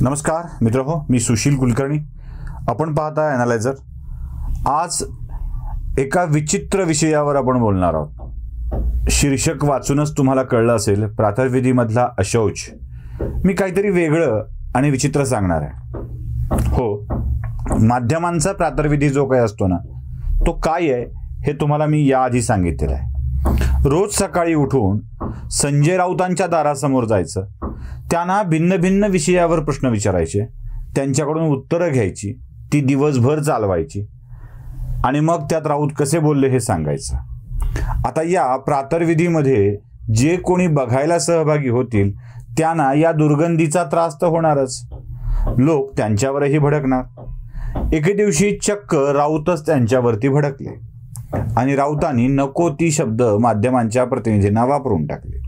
नमस्कार मित्रहो, मी सुशील कुलकर्णी. आपण पाहता ॲनालायझर. आज एका विचित्र विषयावर आपण बोलणार आहोत. शीर्षक वाचूनच तुम्हाला कळलं असेल, प्रातर्विधीमधला अशौच. मी काहीतरी वेगळं आणि विचित्र सांगणार आहे. हो, माध्यमांचा प्रातर्विधी जो काही असतो ना, तो काय आहे हे तुम्हाला मी याआधी सांगितलेलं आहे. रोज सकाळी उठून संजय राऊतांच्या दारासमोर जायचं, त्यांना भिन्न भिन्न विषयावर प्रश्न विचारायचे, त्यांच्याकडून उत्तरं घ्यायची, ती दिवसभर चालवायची आणि मग त्यात राऊत कसे बोलले हे सांगायचं. आता या प्रातर्विधीमध्ये जे कोणी बघायला सहभागी होतील त्यांना या दुर्गंधीचा त्रास तर होणारच. लोक त्यांच्यावरही भडकणार. एके दिवशी चक्क राऊतच त्यांच्यावरती भडकले आणि राऊतांनी नको ती शब्द माध्यमांच्या प्रतिनिधींना वापरून टाकले.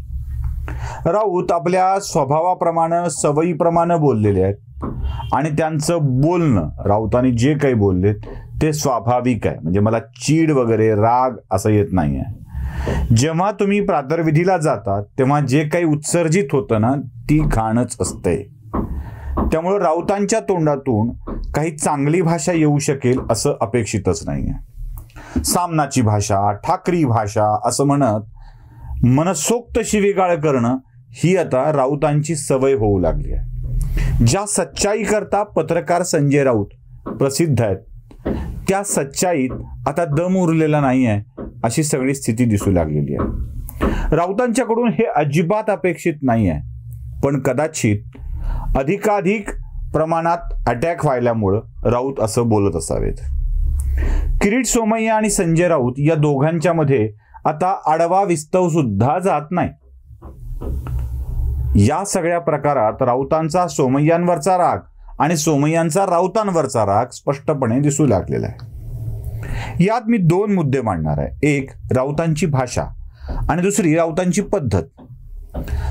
राऊत आपल्या स्वभावाप्रमाणे, सवयीप्रमाणे बोललेले आहेत आणि त्यांचं बोलणं, राऊतांनी जे काही बोललेत ते स्वाभाविक आहे. म्हणजे मला चीड वगैरे राग असं येत नाही आहे. जेव्हा तुम्ही प्रातर्विधीला जाता तेव्हा जे काही उत्सर्जित होतं ना, ती घाणच असते. त्यामुळे राऊतांच्या तोंडातून काही चांगली भाषा येऊ शकेल असं अपेक्षितच नाही आहे. सामनाची भाषा, ठाकरी भाषा असं म्हणत मनसोक्त शिवीगाळ करणं ही आता राऊतांची सवय होऊ लागली आहे. ज्या सच्चाई करता पत्रकार संजय राऊत प्रसिद्ध आहेत, त्या सच्चाईत आता दम उरलेला नाही आहे अशी सगळी स्थिती दिसू लागलेली आहे. राऊतांच्याकडून हे अजिबात अपेक्षित नाही आहे, पण कदाचित अधिकाधिक प्रमाणात अटॅक व्हायल्यामुळं राऊत असं बोलत असावेत. किरीट सोमय्या आणि संजय राऊत या दोघांच्या मध्ये आता आडवा विस्तव सुद्धा जात नाही. या सगळ्या प्रकारात राऊतांचा सोमय्यांवरचा राग आणि सोमय्यांचा राऊतांवरचा राग स्पष्टपणे दिसू लागलेला आहे. यात मी दोन मुद्दे मांडणार आहे. एक, राऊतांची भाषा आणि दुसरी राऊतांची पद्धत.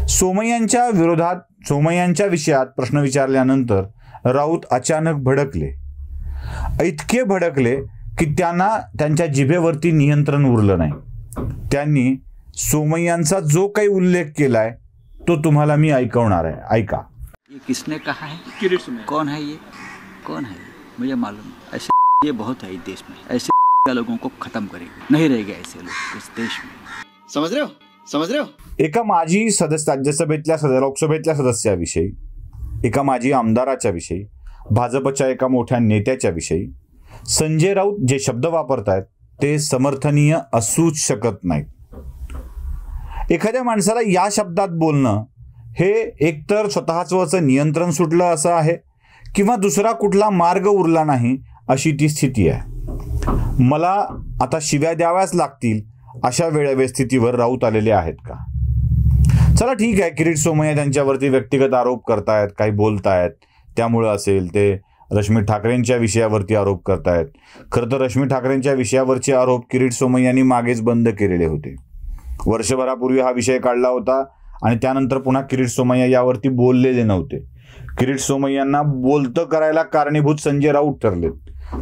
सोमय्यांच्या विरोधात, सोमय्यांच्या विषयात प्रश्न विचारल्यानंतर राऊत अचानक भडकले. इतके भडकले की त्यांना त्यांच्या जिभेवरती नियंत्रण उरलं नाही. त्यांनी सोमय्यांचा जो काही उल्लेख केलाय तो तुम्हाला मी ऐकवणार आहे. ऐका. ये किसने कहा है? किरीट सोमय्या. कौन है ये? कौन है? मुझे मालूम है. ऐसे ये बहुत है इस देश में. ऐसे लोगों को खत्म करेंगे. नहीं रहेगा ऐसे लोग इस देश में. समझ रहे हो? समझ रहे हो? एका माजी सदस्य, राज्यसभेतल्या लोकसभेतल्या सदस्याविषयी, एका माजी आमदाराच्या विषयी, भाजपच्या एका मोठ्या नेत्याच्या विषयी संजय राऊत जे शब्द वापरतायत ते समर्थनीय असूच शकत नाहीत. एखाद्या माणसाला या शब्दात बोलणं हे एकतर स्वतःचं नियंत्रण सुटलं असं आहे किंवा दुसरा कुठला मार्ग उरला नाही अशी ती स्थिती आहे. मला आता शिव्या द्याव्याच लागतील अशा स्थितीवर राऊत आलेले आहेत का? चला ठीक आहे, किरीट सोमय्या त्यांच्यावरती व्यक्तिगत आरोप करतायत, काही बोलतायत, त्यामुळं असेल. ते रश्मी ठाकरेंच्या विषयावरती आरोप करतायत. खरं तर रश्मी ठाकरेंच्या विषयावरचे आरोप किरीट सोमय्यांनी मागेच बंद केलेले होते. वर्षभरापूर्वी हा विषय काढला होता आणि त्यानंतर पुन्हा किरीट सोमय्या यावरती बोललेले नव्हते. किरीट सोमय्यांना बोलतं करायला कारणीभूत संजय राऊत ठरलेत,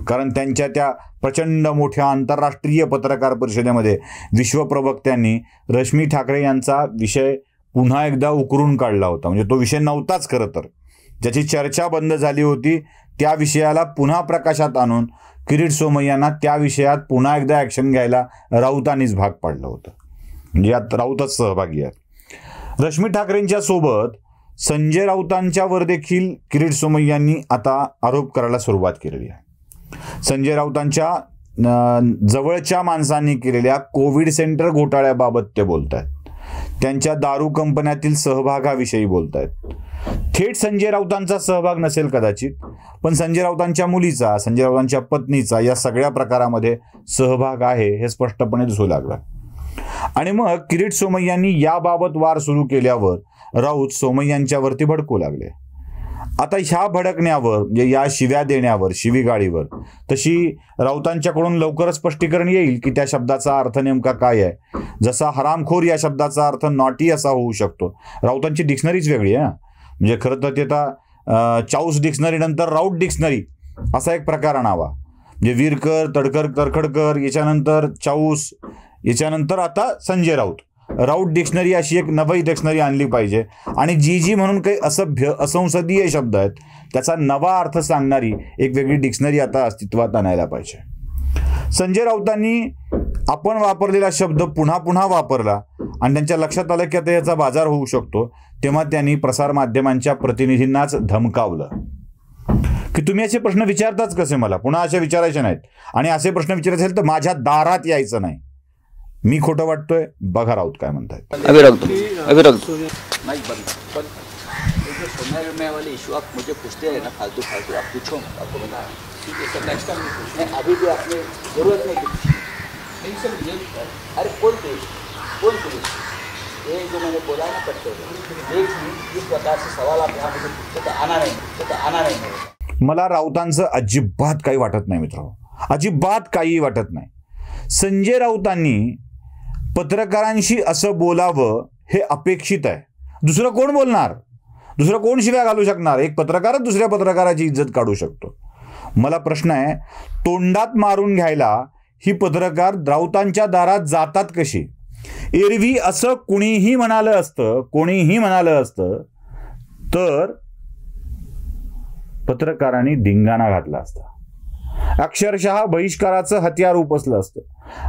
कारण त्यांच्या त्या प्रचंड मोठ्या आंतरराष्ट्रीय पत्रकार परिषदेमध्ये विश्वप्रवक्त्यांनी रश्मी ठाकरे यांचा विषय पुन्हा एकदा उकरून काढला होता. म्हणजे तो विषय नव्हताच खरं तर, ज्याची चर्चा बंद झाली होती त्या विषयाला पुन्हा प्रकाशात आणून किरीट सोमय्यांना त्या विषयात पुन्हा एकदा ॲक्शन घ्यायला राऊतांनीच भाग पाडलं होतं. म्हणजे यात राऊतच सहभागी आहेत. रश्मी ठाकरेंच्या सोबत संजय राऊतांच्यावर देखील किरीट सोमय्यांनी आता आरोप करायला सुरुवात केलेली आहे. संजय राऊतांच्या जवळच्या माणसांनी केलेल्या कोविड सेंटर घोटाळ्याबाबत ते बोलत आहेत. त्यांच्या दारू कंपन्यातील सहभागाविषयी बोलत आहेत. थेट संजय राऊतांचा सहभाग नसेल कदाचित, पण संजय राऊतांच्या मुलीचा, संजय राऊतांच्या पत्नीचा या सगळ्या प्रकारामध्ये सहभाग आहे हे स्पष्टपणे दिसू लागलं. आणि मग किरीट सोमय्यांनी याबाबत वार सुरू केल्यावर राऊत सोमय्यांच्यावरती भडकू लागले. आता ह्या भडकण्यावर, म्हणजे या शिव्या देण्यावर, शिवीगाळीवर तशी राऊतांच्याकडून लवकरच स्पष्टीकरण येईल की त्या शब्दाचा अर्थ नेमका काय आहे. जसा हरामखोर या शब्दाचा अर्थ नॉटी असा होऊ शकतो. राऊतांची डिक्शनरीच वेगळी आहे. म्हणजे खरं तर ते आता चाऊस डिक्शनरी नंतर राऊत डिक्शनरी असा एक प्रकार आणावा. म्हणजे वीरकर, तडकर, तरखडकर, याच्यानंतर चाऊस, याच्यानंतर आता संजय राऊत. राऊत डिक्शनरी अशी एक नवी डिक्शनरी आणली पाहिजे आणि जी म्हणून काही असभ्य असंसदीय शब्द आहेत त्याचा नवा अर्थ सांगणारी एक वेगळी डिक्शनरी आता अस्तित्वात आणायला पाहिजे. संजय राऊतांनी आपण वापरलेला शब्द पुन्हा पुन्हा वापरला आणि त्यांच्या लक्षात आलं की आता याचा बाजार होऊ शकतो, तेव्हा त्यांनी प्रसारमाध्यमांच्या प्रतिनिधींनाच धमकावलं की तुम्ही असे प्रश्न विचारताच कसे, मला पुन्हा असे विचारायचे नाहीत आणि असे प्रश्न विचारायचे असेल तर माझ्या दारात यायचं नाही. मी खोटं वाटतोय, बघा राऊत काय म्हणतायत. अभी रख दो माइक बंद. जो सोने वाले इशू आप मुझे पूछते हैं ना फालतू आप पूछो, आपको बता ठीक है सर, नेक्स्ट टाइम पूछना है. अभी भी आपने जरूरत नहीं नहीं सर ये अरे कौन पुलिस ये जो मैंने बोला ना करते हुए इस प्रकार से सवाल आप यहाँ मुझे पूछते तो आना नहीं. मला राऊतांचं अजिबात काही वाटत नाही मित्रांनो, अजिबात काही वाटत नाही. संजय राऊतांनी पत्रकारांशी असं बोलावं हे अपेक्षित आहे. दुसरं कोण बोलणार, दुसरं कोण शिव्या घालू शकणार? एक पत्रकारच दुसऱ्या पत्रकाराची इज्जत काढू शकतो. मला प्रश्न आहे, तोंडात मारून घ्यायला ही पत्रकार राऊतांच्या दारात जातात कशी? एरवी असं कोणीही म्हणालं असतं तर पत्रकारांनी धिंगाणा घातला असता, अक्षरशः बहिष्काराचं हत्यार उपसलं असतं,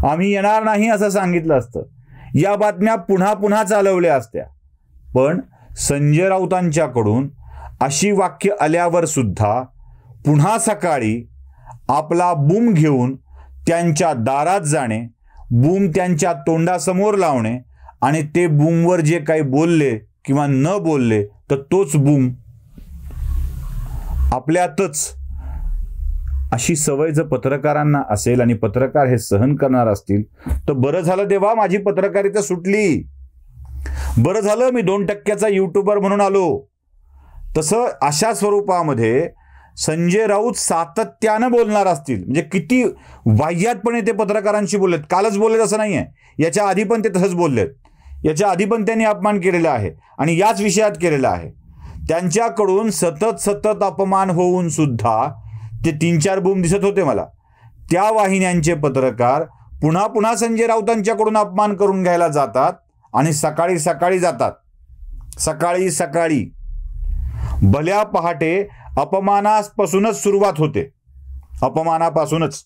आम्ही येणार नाही असं सांगितलं असतं, या बातम्या पुन्हा पुन्हा चालवल्या असत्या. पण संजय राऊतांच्याकडून अशी वाक्य आल्यावर सुद्धा पुन्हा सकाळी आपला बूम घेऊन त्यांच्या दारात जाणे, बूम त्यांच्या तोंडासमोर लावणे आणि ते बूमवर जे काही बोलले किंवा न बोलले तर तोच बूम आपल्यातच, अशी सवय जर पत्रकारांना असेल आणि पत्रकार हे सहन करणार असतील तर बरं झालं देवा माझी पत्रकारिता सुटली, बरं झालं मी 2% युट्यूबर म्हणून आलो. तसं अशा स्वरूपामध्ये संजय राऊत सातत्यानं बोलणार असतील, म्हणजे किती वाह्यातपणे ते पत्रकारांशी बोललेत. कालच बोललेत असं नाही आहे, याच्या आधी पण ते तसंच बोललेत, याच्या आधी पण त्यांनी अपमान केलेला आहे आणि याच विषयात केलेला आहे. त्यांच्याकडून सतत अपमान होऊन सुद्धा ते 3-4 बूम दिसत होते मला. त्या वाहिन्यांचे पत्रकार पुन्हा पुन्हा संजय राऊतांच्याकडून अपमान करून घ्यायला जातात आणि सकाळी जातात, सकाळी भल्या पहाटे अपमानापासूनच सुरुवात होते, अपमानापासूनच.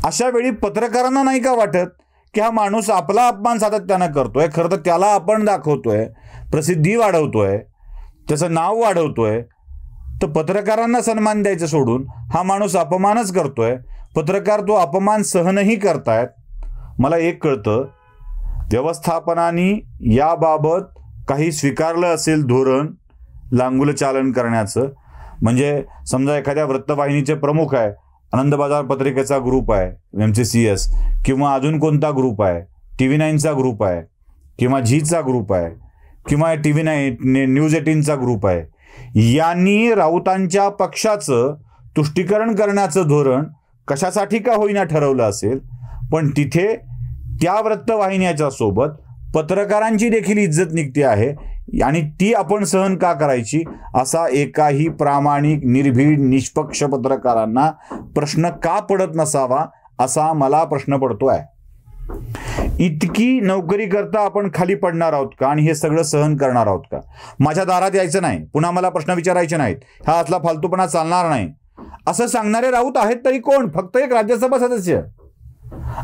अशा वेळी पत्रकारांना नाही का वाटत की हा माणूस आपला अपमान सातत्यानं करतोय, खरं तर त्याला आपण दाखवतोय, प्रसिद्धी वाढवतोय, त्याचं नाव वाढवतोय, तर पत्रकारांना सन्मान द्यायचं सोडून हा माणूस अपमानच करतोय. पत्रकार तो अपमान सहनही करतायत. मला एक कळतं, व्यवस्थापनाने याबाबत काही स्वीकारलं असेल धोरण लांगुलचालन करण्याचं. म्हणजे समजा एखाद्या वृत्तवाहिनीचे प्रमुख आहे, आनंद बाजार पत्रिकेचा ग्रुप आहे MCCS, किंवा अजून कोणता ग्रुप आहे, TV9चा ग्रुप आहे, किंवा झीचा ग्रुप आहे, किंवा TV9 न्यूज 18चा ग्रुप आहे, यांनी राऊतांच्या पक्षाचं तुष्टीकरण करण्याचं धोरण कशासाठी का होईना ठरवलं असेल, पण तिथे त्या वृत्तवाहिन्याच्या सोबत पत्रकारांची देखील इज्जत निघते आहे आणि ती आपण सहन का करायची, असा एकाही प्रामाणिक निर्भीड निष्पक्ष पत्रकारांना प्रश्न का पडत नसावा, असा मला प्रश्न पडतोय. इतकी नोकरी करता आपण खाली पडणार आहोत का आणि हे सगळं सहन करणार आहोत का? माझ्या दारात यायचं नाही, पुन्हा मला प्रश्न विचारायचे नाहीत, हा असला फालतूपणा चालणार नाही, असं सांगणारे राऊत आहेत तरी कोण? फक्त एक राज्यसभा सदस्य.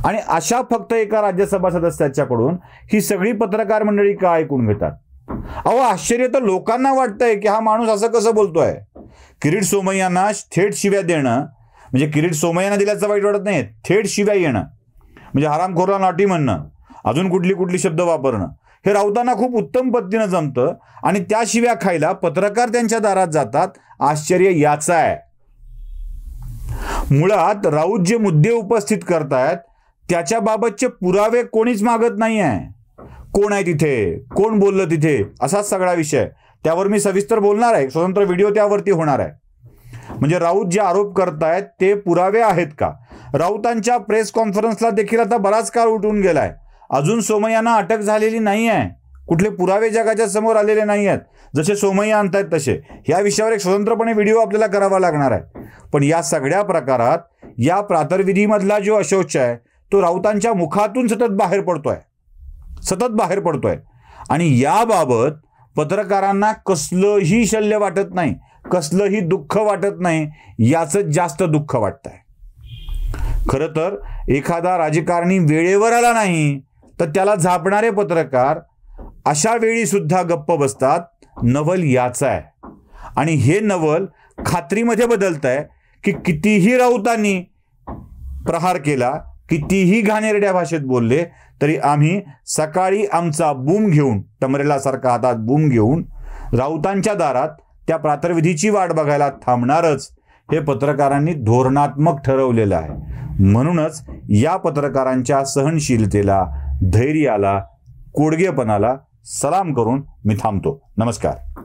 आणि अशा फक्त एका राज्यसभा सदस्याच्याकडून ही सगळी पत्रकार मंडळी का ऐकून घेतात? अहो, आश्चर्य तर लोकांना वाटतंय की हा माणूस असं कसं बोलतोय. किरीट सोमय्यांना थेट शिव्या देणं, म्हणजे किरीट सोमय्यांना दिल्याचं वाईट वाटत नाही, थेट शिव्या येणं, म्हणजे हरामखोरला नाटी म्हणणं, अजून कुठली शब्द वापरणं, हे राऊतांना खूप उत्तम पद्धतीनं जमतं आणि त्या शिव्या खायला पत्रकार त्यांच्या दारात जातात. आश्चर्य याचं आहे. मुळात राऊत जे मुद्दे उपस्थित करतायत त्याच्याबाबतचे पुरावे कोणीच मागत नाही आहे. कोण आहे तिथे, कोण बोललं तिथे, असाच सगळा विषय. त्यावर मी सविस्तर बोलणार आहे, स्वतंत्र व्हिडिओ त्यावरती होणार आहे. म्हणजे राऊत जे आरोप करतायत ते पुरावे आहेत का? राऊतांच्या प्रेस कॉन्फरन्सला देखील आता बराच काळ उठून गेलाय, अजून सोमय्यांना अटक झालेली नाही आहे, कुठले पुरावे जगाच्या समोर आलेले नाही आहेत. जसे सोमय्या आणतायत तसे या विषयावर एक स्वतंत्रपणे व्हिडिओ आपल्याला करावा लागणार आहे. पण या सगळ्या प्रकारात या प्रातर्विधीमधला जो अशोच आहे तो राऊतांच्या मुखातून सतत बाहेर पडतोय, सतत बाहेर पडतोय आणि याबाबत पत्रकारांना कसलंही शल्य वाटत नाही, कसलंही दुःख वाटत नाही, याचं जास्त दुःख वाटतंय. खरं तर एखादा राजकारणी वेळेवर आला नाही तर त्याला झापणारे पत्रकार अशा वेळी सुद्धा गप्प बसतात. नवल याचं आहे आणि हे नवल खात्रीमध्ये बदलत आहे की कितीही राऊतांनी प्रहार केला, कितीही घाणेरड्या भाषेत बोलले तरी आम्ही सकाळी आमचा बूम घेऊन, टमरेलासारखा हातात बूम घेऊन राऊतांच्या दारात त्या प्रातर्विधीची वाट बघायला थांबणारच, हे पत्रकारांनी धोरणात्मक ठरवलेलं आहे. म्हणूनच या पत्रकारांच्या सहनशीलतेला, धैर्याला, कोडगेपणाला सलाम करून मी थांबतो. नमस्कार.